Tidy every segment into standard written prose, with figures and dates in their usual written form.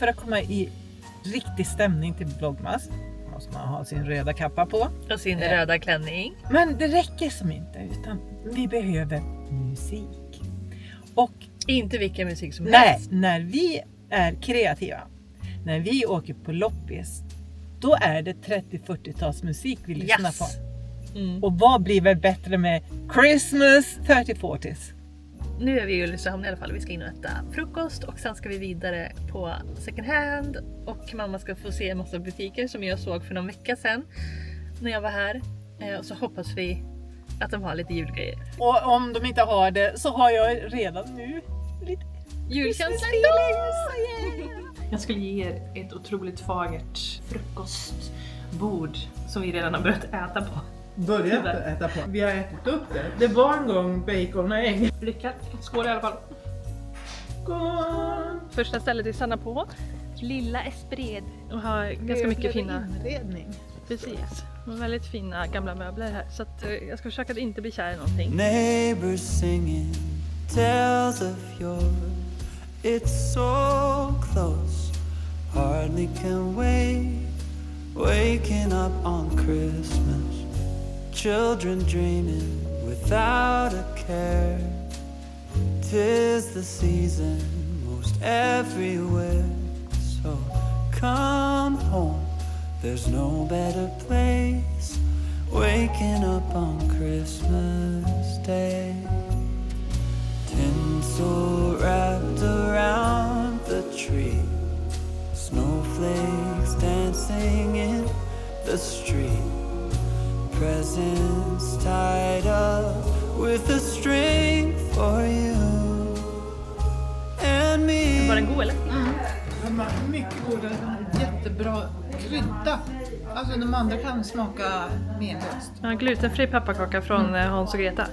för att komma i riktig stämning till vlogmas måste man ha sin röda kappa på. Och sin röda klänning. Men det räcker som inte, utan vi behöver musik. Och Inte vilken musik som nej, helst. när vi är kreativa, när vi åker på loppis, då är det 30-40-tals musik vi lyssnar på. Mm. Och vad blir väl bättre med Christmas 30-40s? Nu är vi i Ulricehamn i alla fall. Vi ska in och äta frukost och sen ska vi vidare på second hand. Och mamma ska få se en massa butiker som jag såg för någon vecka sedan när jag var här. Och så hoppas vi att de har lite julgrejer. Och om de inte har det så har jag redan nu lite Julkänsla. Jag skulle ge er ett otroligt fagert frukostbord som vi redan har börjat äta på. börjat äta på. Vi har ätit upp det. Det var en gång bacon och ägg. Lyckat. Skål i alla fall. Skål! Första stället vi stannar på. Lilla Espred. Och har ganska mycket fina... inredning. Precis. Och väldigt fina gamla möbler här. Så att, jag ska försöka att inte bli kär i någonting. Neighbors singing tales of yore. It's so close, hardly can wait. Waking up on Christmas, children dreaming without a care. 'Tis the season most everywhere. So come home, there's no better place. Waking up on Christmas Day. Tinsel wrapped around the tree. Snowflakes dancing in the street. Presents tied up with a string for you and me. Var den god eller? De var mycket goda, jättebra krydda. Alltså de andra kan smaka menlöst. Ja, glutenfri pepparkaka från Hans och Greta.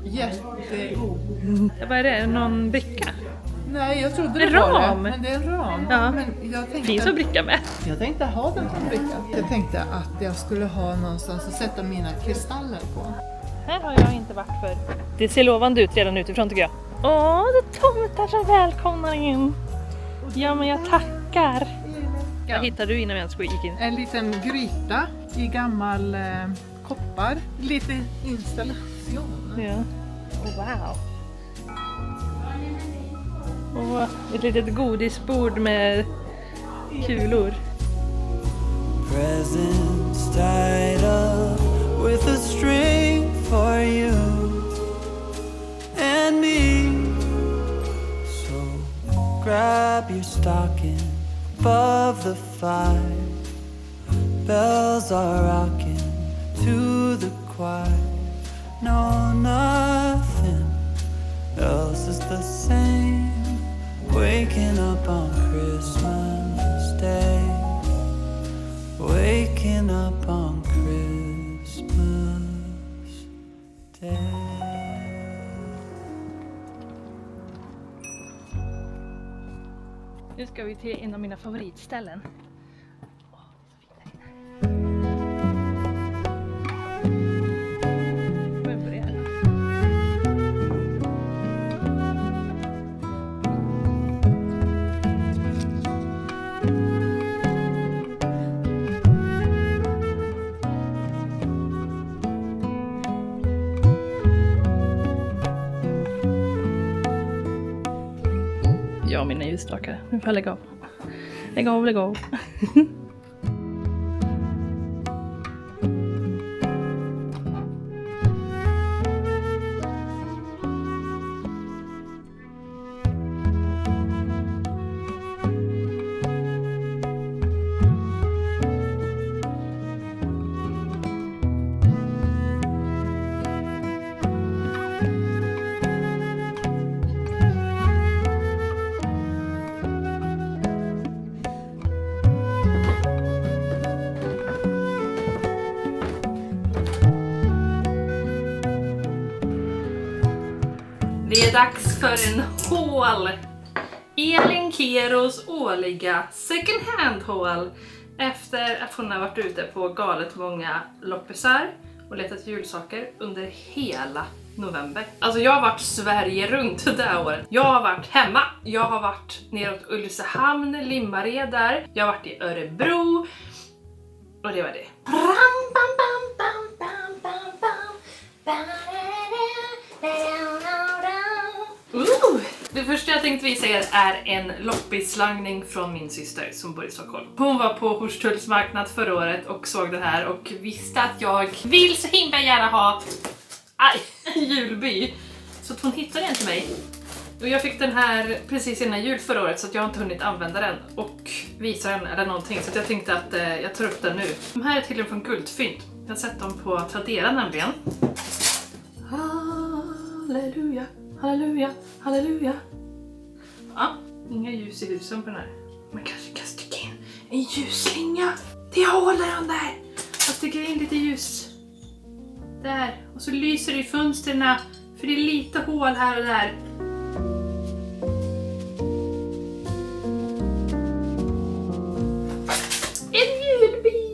Jättegod. Vad är det? Någon bricka? Nej, jag trodde En det var ram. det. Men det är en ram. Ja. Men jag tänkte, Finns att bricka med. jag tänkte ha den som bricka. Jag tänkte att jag skulle ha någonstans att sätta mina kristaller på. Här har jag inte varit för. Det ser lovande ut redan utifrån tycker jag. Åh, det tomtar som välkomnar in. Ja, men jag tackar. Vad hittade du innan vi ens gick in? En liten gryta i gammal koppar. Lite installation. Ja. Oh, wow. Och ett litet godisbord med kulor. Presents tied up with a string for you and me. So grab your stocking above the fire. Bells are rocking to the choir. No, nothing else is the same. Waking up on Christmas Day. Waking up on Christmas Day. Nu ska vi till en av mina favoritställen. Ja, mina ljusstakar. Nu får jag lägga av. Lägga av. Det är dags för en haul. Elin Keros årliga second hand haul. Efter att hon har varit ute på galet många loppisar och letat julsaker under hela november. Alltså jag har varit Sverige runt det här året. Jag har varit hemma. Jag har varit neråt Ulricehamn, Limmared där. Jag har varit i Örebro. Och det var det. Det första jag tänkte visa er är en loppislangning från min syster som bor i Stockholm. Hon var på Horstulls marknad förra året och såg den här och visste att jag vill så himla gärna ha en julby. Så att hon hittade den till mig. Och jag fick den här precis innan jul förra året så att jag har inte hunnit använda den och visa den eller någonting. Så att jag tänkte att jag tar upp den nu. De här är till och från Guldfynd. Jag har sett dem på Tradera nämligen. Halleluja, halleluja, halleluja. Ja, inga ljus i husen på den här. Man kanske kan sticka in en ljusslinga. Det håller den där. Jag sticker in lite ljus. Där. Och så lyser det i fönsterna. För det är lite hål här och där. En julbil.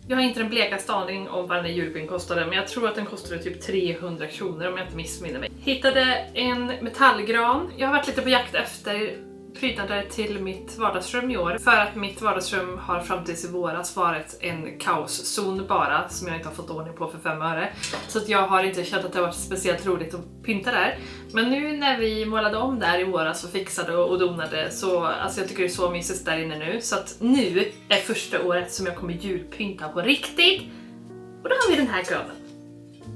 Jag har inte den blekaste aning om vad den här julbyn kostade. Men jag tror att den kostade typ 300 kronor om jag inte missminner mig. Hittade en metallgran. Jag har varit lite på jakt efter prydnader till mitt vardagsrum i år. För att mitt vardagsrum har fram tills i våras varit en kaoszon bara. Som jag inte har fått ordning på för 5 öre. Så att jag har inte känt att det har varit speciellt roligt att pynta där. Men nu när vi målade om där i våras och fixade och donade. Så alltså jag tycker det är så mysigt där inne nu. Så att nu är första året som jag kommer julpynta på riktigt. Och då har vi den här granen.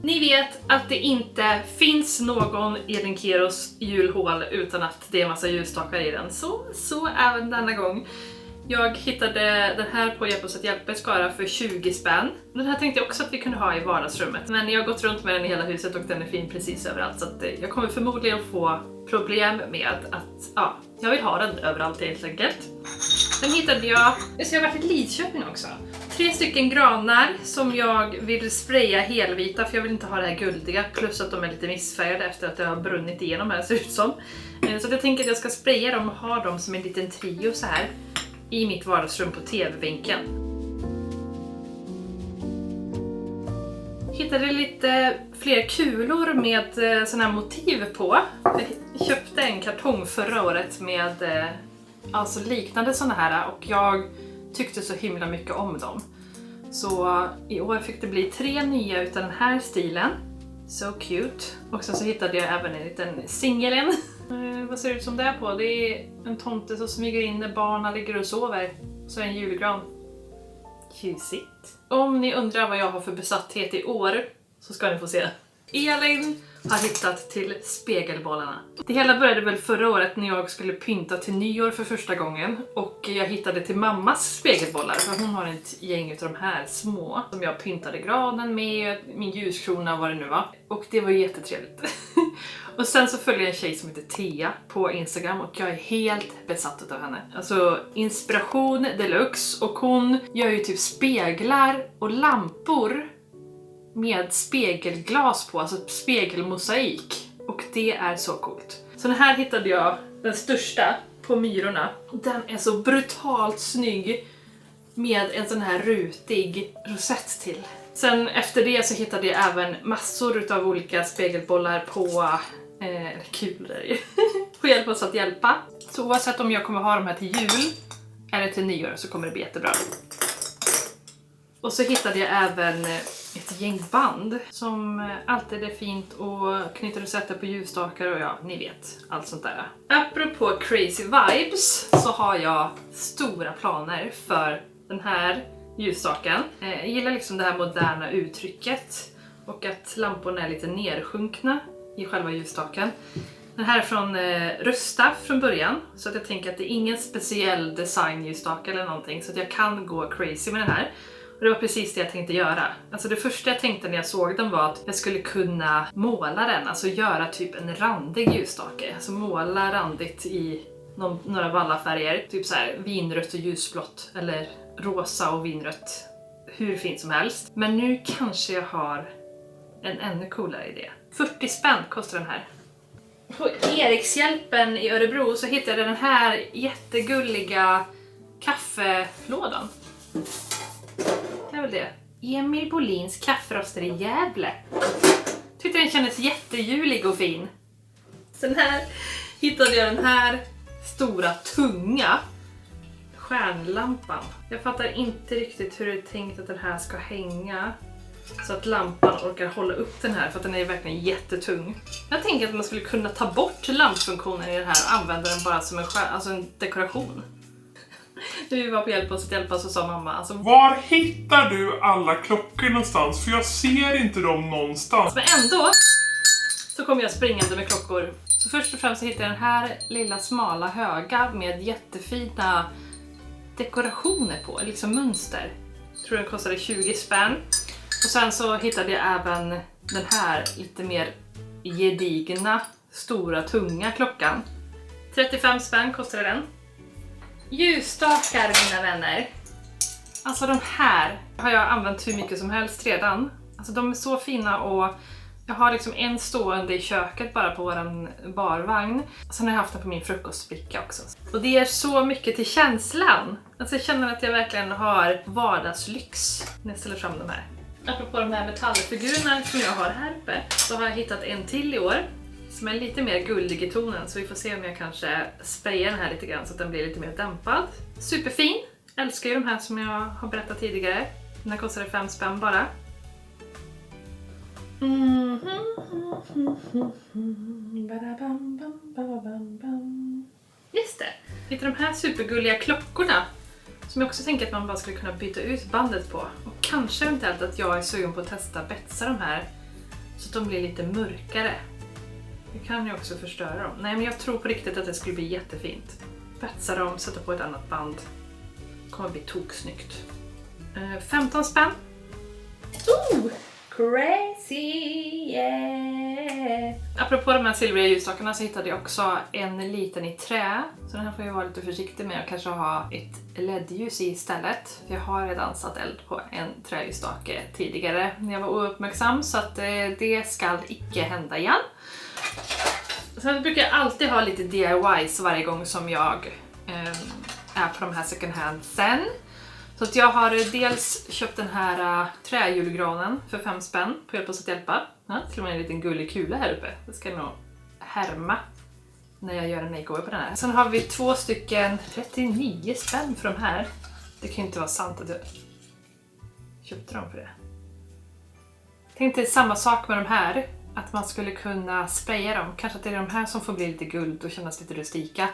Ni vet att det inte finns någon Edin Keros julhål utan att det är massa ljusstakar i den. Så även denna gång. Jag hittade den här på Hjälp oss att hjälpa i Skara för 20 spänn. Den här tänkte jag också att vi kunde ha i vardagsrummet. Men jag har gått runt med den i hela huset och den är fin precis överallt. Så att jag kommer förmodligen få problem med att jag vill ha den överallt helt enkelt. Sen hittade jag har varit i Lidköping också. 3 stycken granar som jag vill spraya helvita för jag vill inte ha det här guldiga. Plus att de är lite missfärgade efter att det har brunnit igenom här ser ut som. Så jag tänker att jag ska spraya dem och ha dem som en liten trio så här i mitt vardagsrum på tv-vinkeln. Hittade lite fler kulor med såna här motiv på. Jag köpte en kartong förra året med alltså liknande såna här och jag tyckte så himla mycket om dem. Så i år fick det bli 3 nya utan den här stilen. So cute. Och sen så hittade jag även en liten singelen. Vad ser det ut som det är på? Det är en tomte som smyger in när barnen ligger och sover. Så är en julgran. Tjusigt. Om ni undrar vad jag har för besatthet i år så ska ni få se. Elin har hittat till spegelbollarna. Det hela började väl förra året när jag skulle pynta till nyår för första gången. Och jag hittade till mammas spegelbollar för hon har ett gäng av de här små. Som jag pyntade granen med, min ljuskrona vad det nu var. Och det var jättetrevligt. Och sen så följer jag en tjej som heter Thea på Instagram och jag är helt besatt av henne. Alltså inspiration deluxe och hon gör ju typ speglar och lampor med spegelglas på, alltså spegelmosaik. Och det är så coolt. Så den här hittade jag, den största, på Myrorna. Den är så brutalt snygg med en sån här rutig rosett till. Sen efter det så hittade jag även massor av olika spegelbollar på kulor på Hjälp oss att hjälpa. Så oavsett om jag kommer ha de här till jul eller till nyår så kommer det bli jättebra. Och så hittade jag även ett gäng band som alltid är fint och knyter rosetter på ljusstakar och ja, ni vet, allt sånt där. Apropå crazy vibes så har jag stora planer för den här ljusstaken. Jag gillar liksom det här moderna uttrycket och att lamporna är lite nersjunkna i själva ljusstaken. Den här är från Rusta från början så att jag tänker att det är ingen speciell design ljusstake eller någonting så att jag kan gå crazy med den här. Och det var precis det jag tänkte göra. Alltså det första jag tänkte när jag såg den var att jag skulle kunna måla den, alltså göra typ en randig ljusstake. Alltså måla randigt i några valla färger, typ så här vinrött och ljusblått eller rosa och vinrött, hur fint som helst. Men nu kanske jag har en ännu coolare idé. 40 spänn kostar den här. På Erikshjälpen i Örebro så hittade jag den här jättegulliga kaffelådan. Det är väl det. Emil Bolins kafferoster i Gävle. Tyckte den kändes jättejulig och fin. Sen här hittade jag den här stora, tunga stjärnlampan. Jag fattar inte riktigt hur det är tänkt att den här ska hänga så att lampan orkar hålla upp den här, för att den är verkligen jättetung. Jag tänker att man skulle kunna ta bort lampfunktionen i den här och använda den bara som en dekoration. När vi var på Hjälp oss att hjälpa så sa mamma alltså, var hittar du alla klockor någonstans? För jag ser inte dem någonstans. men ändå så kommer jag springande med klockor. Så först och främst så hittade jag den här lilla smala höga med jättefina dekorationer på, liksom mönster. Jag tror den kostade 20 spänn. Och sen så hittade jag även den här lite mer gedigna, stora, tunga klockan. 35 spänn kostade den. Ljusstakar, mina vänner. Alltså de här har jag använt hur mycket som helst redan. Alltså de är så fina och jag har liksom en stående i köket bara på våran barvagn. Sen har jag haft den på min frukostbricka också. Och det är så mycket till känslan. Alltså jag känner att jag verkligen har vardagslyx när jag ställer fram de här. Apropå de här metallfigurerna som jag har här uppe så har jag hittat en till i år. Som är lite mer guldig i tonen, så vi får se om jag kanske sprayar den här lite grann så att den blir lite mer dämpad. Superfin! Älskar ju de här som jag har berättat tidigare. Den här kostade 5 spänn bara. Just det! Lite de här supergulliga klockorna som jag också tänker att man bara skulle kunna byta ut bandet på. Och kanske eventuellt att jag är sugen på att testa att betsa de här så att de blir lite mörkare. Jag kan ju också förstöra dem. Nej, men jag tror på riktigt att det skulle bli jättefint. Betsa dem, sätta på ett annat band. Kommer bli toksnyggt. 15 spänn. Crazy, yeah! Apropå de här silvriga ljusstakarna så hittade jag också en liten i trä. Så den här får jag vara lite försiktig med och kanske ha ett LED-ljus i istället. För jag har redan satt eld på en träljusstake tidigare när jag var ouppmärksam, så att det ska icke hända igen. Sen brukar jag alltid ha lite DIYs varje gång som jag är på de här second hand sen. Så att jag har dels köpt den här träjulgranen för 5 spänn på Hjälp oss att hjälpa. Ja, till och med en liten gullig kula här uppe. Det ska jag nog härma när jag gör en makeover på den här. Sen har vi 2 stycken 39 spänn för de här. Det kan ju inte vara sant att jag köpte dem för det. Jag tänkte samma sak med de här. Att man skulle kunna spraya dem. Kanske att det är de här som får bli lite guld och kännas lite rustika.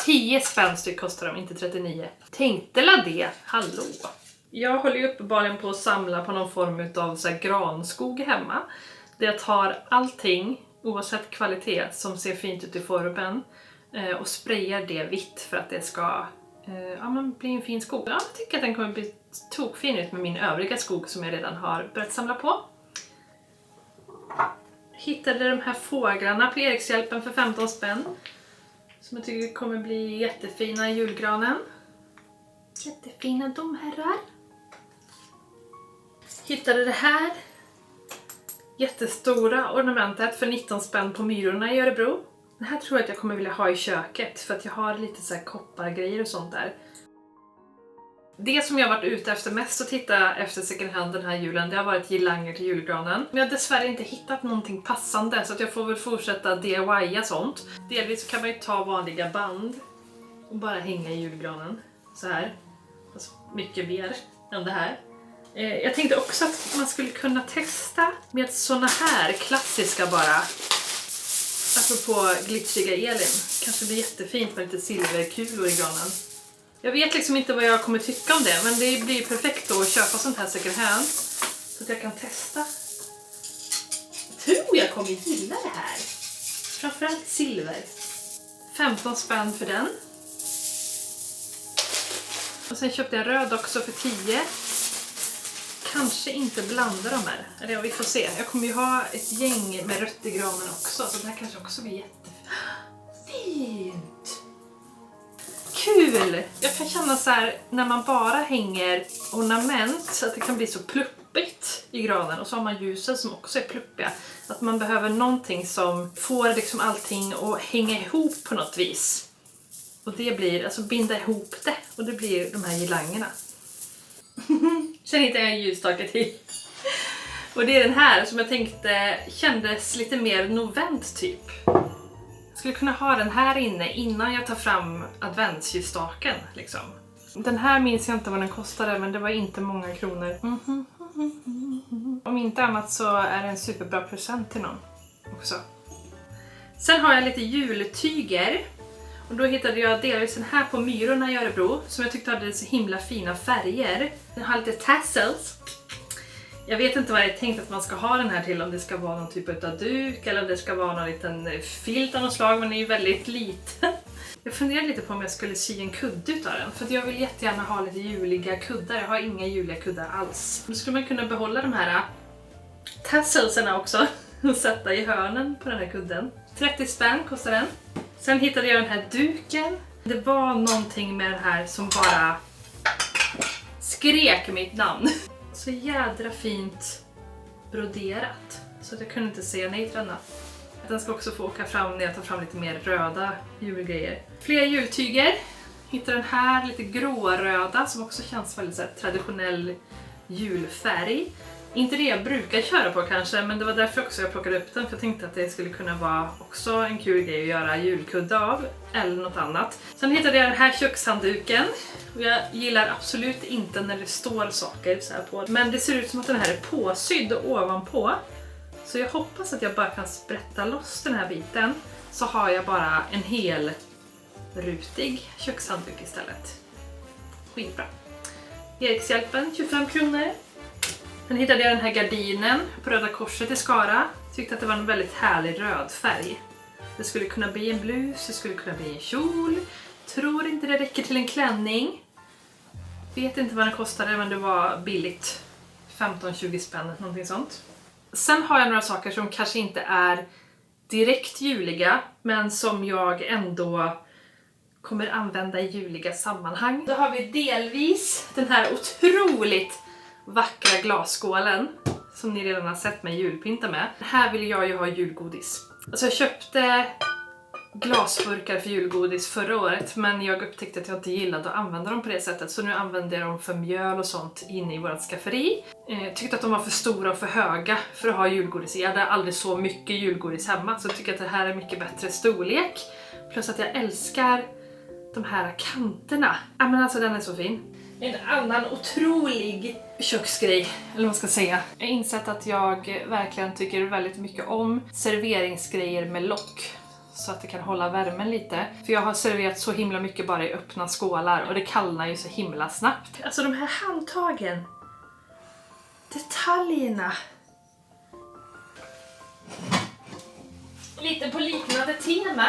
10 spänn styck kostar de, inte 39. Tänkte la det, hallå! Jag håller ju uppenbarligen på att samla på någon form av så här granskog hemma. Där jag tar allting, oavsett kvalitet, som ser fint ut i formen. Och sprayar det vitt för att det ska bli en fin skog. Jag tycker att den kommer bli tokfin ut med min övriga skog som jag redan har börjat samla på. Hittade de här fåglarna på Erikshjälpen för 15 spänn. Som jag tycker kommer bli jättefina i julgranen. Jättefina de herrar. Hittade det här jättestora ornamentet för 19 spänn på Myrorna i Örebro. Det här tror jag att jag kommer vilja ha i köket för att jag har lite så här koppargrejer och sånt där. Det som jag har varit ute efter mest att titta efter second hand den här julen, det har varit girlanger till julgranen. Men jag har dessvärre inte hittat någonting passande så att jag får väl fortsätta DIY-a sånt. Delvis kan man ju ta vanliga band och bara hänga i julgranen. Så här. Fast mycket mer än det här. Jag tänkte också att man skulle kunna testa med såna här klassiska bara. Apropå glittriga Elin. Kanske blir jättefint med lite silverkulor i granen. Jag vet liksom inte vad jag kommer tycka om det, men det blir perfekt att köpa sånt här second hand så att jag kan testa. Jag tror jag kommer gilla det här. Framförallt silver. 15 spänn för den. Och sen köpte jag röd också för 10. Kanske inte blanda de här. Eller ja, vi får se. Jag kommer ju ha ett gäng med rött i granen också, så det här kanske också blir jättefint. Kul! Jag kan känna så här när man bara hänger ornament så att det kan bli så pluppigt i granen, och så har man ljusen som också är pluppiga. Att man behöver någonting som får liksom allting att hänga ihop på något vis. Och det blir, alltså binda ihop det, och det blir de här girlangerna. Sen hittade jag en ljusstake till. Och det är den här som jag tänkte kändes lite mer novent typ. Jag skulle kunna ha den här inne innan jag tar fram adventsljusstaken liksom. Den här minns jag inte vad den kostade, men det var inte många kronor. Om inte annat så är det en superbra present till någon också. Sen har jag lite jultyger. Och då hittade jag delvis den här på Myrorna i Örebro, som jag tyckte hade så himla fina färger. Den har lite tassels. Jag vet inte vad jag tänkt att man ska ha den här till, om det ska vara någon typ av duk eller om det ska vara någon liten filt av något slag, men den är ju väldigt liten. Jag funderade lite på om jag skulle sy en kudde utav den, för att jag vill jättegärna ha lite juliga kuddar. Jag har inga juliga kuddar alls. Då skulle man kunna behålla de här tasselserna också och sätta i hörnen på den här kudden. 30 spänn kostar den. Sen hittade jag den här duken. Det var någonting med den här som bara skrek mitt namn. Så jädra fint broderat. Så att jag kunde inte säga nej till denna. Den ska också få åka fram när jag tar fram lite mer röda julgrejer. Fler jultyger. Hittade den här lite gråröda som också känns väldigt så här, traditionell julfärg. Inte det jag brukar köra på kanske, men det var därför också jag plockade upp den. För jag tänkte att det skulle kunna vara också en kul grej att göra julkudde av. Eller något annat. Sen hittade jag den här kökshandduken. Och jag gillar absolut inte när det står saker så här på. Men det ser ut som att den här är påsydd ovanpå. Så jag hoppas att jag bara kan sprätta loss den här biten. Så har jag bara en hel rutig kökshandduk istället. Skitbra. Erikshjälpen, 25 kronor. Sen hittade jag den här gardinen på Röda Korset i Skara. Tyckte att det var en väldigt härlig röd färg. Det skulle kunna bli en blus, det skulle kunna bli en kjol. Tror inte det räcker till en klänning. Vet inte vad den kostade, men det var billigt. 15-20 spänn, någonting sånt. Sen har jag några saker som kanske inte är direkt juliga, men som jag ändå kommer använda i juliga sammanhang. Då har vi delvis den här otroligt vackra glasskålen som ni redan har sett mig julpynta med. Här vill jag ju ha julgodis. Alltså jag köpte glasburkar för julgodis förra året, men jag upptäckte att jag inte gillade att använda dem på det sättet, så nu använder jag dem för mjöl och sånt inne i vårt skafferi. Tyckte att de var för stora och för höga för att ha julgodis i. Jag hade aldrig så mycket julgodis hemma, så jag tycker att det här är mycket bättre storlek. Plus att jag älskar de här kanterna. Ja, men alltså den är så fin. En annan otrolig köksgrej, eller vad man ska säga. Jag har insett att jag verkligen tycker väldigt mycket om serveringsgrejer med lock. Så att det kan hålla värmen lite. För jag har serverat så himla mycket bara i öppna skålar. Och det kallnar ju så himla snabbt. Alltså de här handtagen. Detaljerna. Lite på liknande tema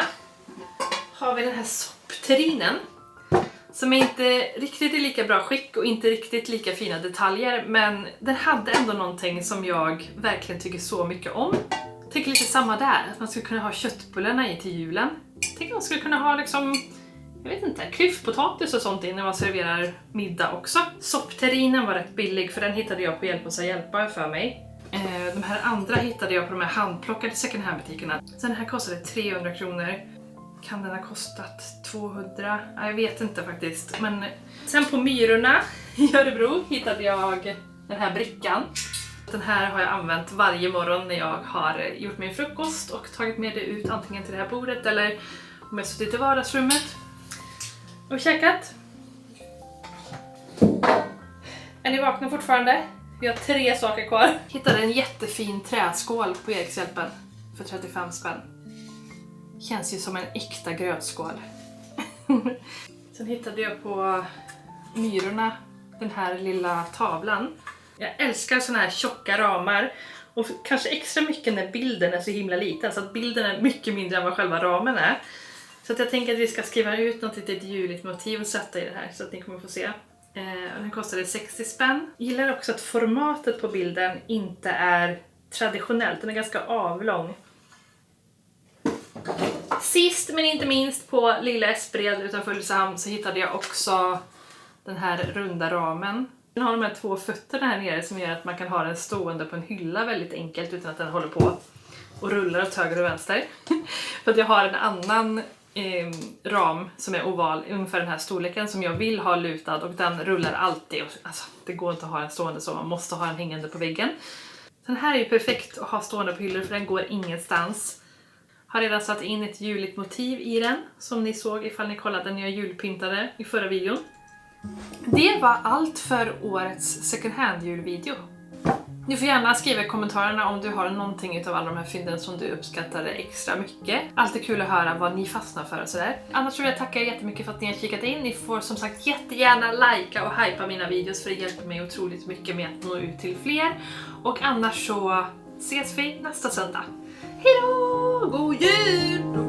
har vi den här soppterrinen. Som är inte riktigt i lika bra skick och inte riktigt lika fina detaljer. Men den hade ändå någonting som jag verkligen tycker så mycket om. Tänk lite samma där, att man skulle kunna ha köttbullarna i till julen. Tänk att man skulle kunna ha liksom, jag vet inte, klyftpotatis och sånt in när man serverar middag också. Soppterrinen var rätt billig, för den hittade jag på Hjälp oss att hjälpa för mig. De här andra hittade jag på de här handplockade second hand butikerna. Sen den här kostade 300 kronor. Kan den ha kostat 200? Jag vet inte faktiskt. Men sen på Myrorna i Örebro hittade jag den här brickan. Den här har jag använt varje morgon när jag har gjort min frukost och tagit med det ut antingen till det här bordet eller om jag suttit i vardagsrummet och käkat. Är ni vakna fortfarande? Vi har 3 saker kvar. Hittade en jättefin träskål på Erikshjälpen för 35 spänn. Känns ju som en äkta grötskål. Sen hittade jag på Myrorna den här lilla tavlan. Jag älskar såna här tjocka ramar. Och kanske extra mycket när bilden är så himla liten. Så att bilden är mycket mindre än vad själva ramen är. Så att jag tänker att vi ska skriva ut något litet juligt motiv och sätta i det här. Så att ni kommer få se. Den kostade 60 spänn. Jag gillar också att formatet på bilden inte är traditionellt. Den är ganska avlång. Sist men inte minst på Lilla Espred utanför Ulricehamn så hittade jag också den här runda ramen. Den har de här 2 fötterna här nere som gör att man kan ha den stående på en hylla väldigt enkelt utan att den håller på och rullar åt höger och vänster. För att jag har en annan ram som är oval, ungefär den här storleken som jag vill ha lutad och den rullar alltid. Alltså, det går inte att ha den stående så, man måste ha den hängande på väggen. Den här är ju perfekt att ha stående på hyllor för den går ingenstans. Har redan satt in ett juligt motiv i den, som ni såg ifall ni kollade när jag julpyntade i förra videon. Det var allt för årets second hand julvideo. Du får gärna skriva i kommentarerna om du har någonting utav alla de här fynden som du uppskattade extra mycket. Alltid kul att höra vad ni fastnar för och sådär. Annars vill jag tacka er jättemycket för att ni har kikat in. Ni får som sagt jättegärna likea och hypa mina videos för det hjälper mig otroligt mycket med att nå ut till fler. Och annars så ses vi nästa söndag. Hejdå! God jul!